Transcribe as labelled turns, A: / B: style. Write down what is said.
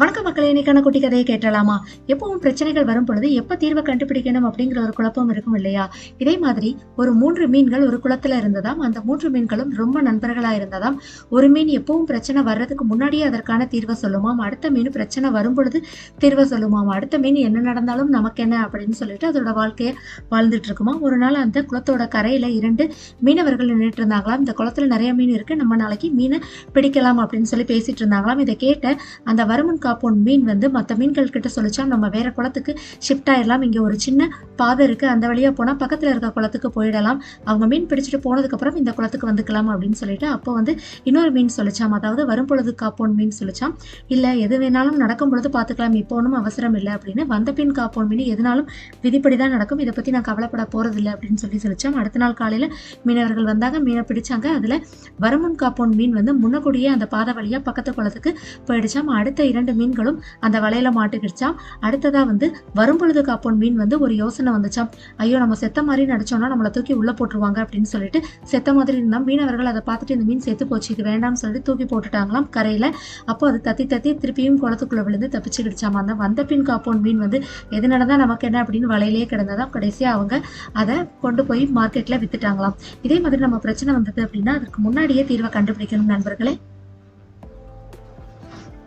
A: வணக்கம் மக்களே, இன்னைக்கான குட்டி கதையை கேட்டலாமா? எப்பவும் பிரச்சனைகள் வரும் பொழுது எப்ப தீர்வை கண்டுபிடிக்கணும் அப்படிங்கிற ஒரு குழப்பம் இருக்கும் இல்லையா? இதே மாதிரி ஒரு 3 மீன்கள் ஒரு குளத்துல இருந்ததாம். அந்த 3 மீன்களும் ரொம்ப நண்பர்களா இருந்ததாம். ஒரு மீன் எப்பவும் பிரச்சனை வர்றதுக்கு முன்னாடியே அதற்கான தீர்வை சொல்லுமாம். அடுத்த மீன் பிரச்சனை வரும் பொழுது தீர்வை சொல்லுமாம். அடுத்த மீன் என்ன நடந்தாலும் நமக்கு என்ன அப்படின்னு சொல்லிட்டு அதோட வாழ்க்கைய வாழ்ந்துட்டு இருக்குமா. ஒரு நாள் அந்த குளத்தோட கரையில 2 மீனவர்கள் நின்றுட்டு இருந்தாங்களாம். இந்த குளத்துல நிறைய மீன் இருக்கு, நம்ம நாளைக்கு மீனை பிடிக்கலாம் அப்படின்னு சொல்லி பேசிட்டு இருந்தாங்களாம். இதை கேட்ட அந்த வருமுன் காப்போன் மீன் வந்து மற்ற மீன்கள் கிட்ட சொல்லிச்சா, நம்ம வேற குளத்துக்கு ஷிஃப்ட் ஆயிடலாம், இங்க ஒரு சின்ன பாதை இருக்கு, அந்த வழியா போனா பக்கத்துல இருக்க குளத்துக்கு போயிடலாம், அவங்க மீன் பிடிச்சிட்டு போனதுக்கு அப்புறம் இந்த குளத்துக்கு வந்துக்கலாம் அப்படின்னு சொல்லிட்டு அப்போ வந்து இன்னொரு மீன் சொல்லிச்சாம், அதாவது வரும் பொழுது காப்போன் மீன் சொல்லிச்சாம், இல்ல எது வேணாலும் நடக்கும் பொழுது பாத்துக்கலாம், இப்போ ஒன்றும் அவசரம் இல்லை அப்படின்னு. வந்த பின் காப்போன் மீன் எதுனாலும் விதிப்படிதான் நடக்கும், இதை பத்தி நான் கவலைப்பட போறது இல்லை அப்படின்னு சொல்லிச்சாம். அடுத்த நாள் காலையில மீனவர்கள் வந்தாங்க, மீனை பிடிச்சாங்க. அதுல வருமுன் காப்போன் மீன் வந்து முன்னக்கூடியே அந்த பாதை வழியா பக்கத்து குளத்துக்கு போயிடுச்சாம். அடுத்த 2 மீன்களும் அந்த வலையில மாட்டுக்கிடுச்சாம். அடுத்ததா வந்து வரும்பொழுது காப்போன் மீன் வந்து ஒரு யோசனை வந்துச்சாம், ஐயோ நம்ம செத்த மாதிரி நடிச்சோம்னா நம்மளை தூக்கி உள்ள போட்டுருவாங்க அப்படின்னு சொல்லிட்டு செத்த மாதிரி இருந்தா மீனவர்கள் அதை பார்த்துட்டு இந்த மீன் செத்து போச்சு, இது வேண்டாம்னு சொல்லிட்டு தூக்கி போட்டுட்டாங்களாம் கரையில. அப்போ அது தத்தி தத்தி திருப்பியும் குளத்துக்குள்ள விழுந்து தப்பிச்சுக்கிடுச்சாம். அந்த வந்த பின் காப்போன் மீன் வந்து எது நடந்தா நமக்கு என்ன அப்படின்னு வலையிலேயே கிடந்ததாம். கடைசியா அவங்க அதை கொண்டு போய் மார்க்கெட்ல வித்துட்டாங்களாம். இதே மாதிரி நம்ம பிரச்சனை வந்தது அப்படின்னா அதுக்கு முன்னாடியே தீர்வை கண்டுபிடிக்கணும் நண்பர்களே.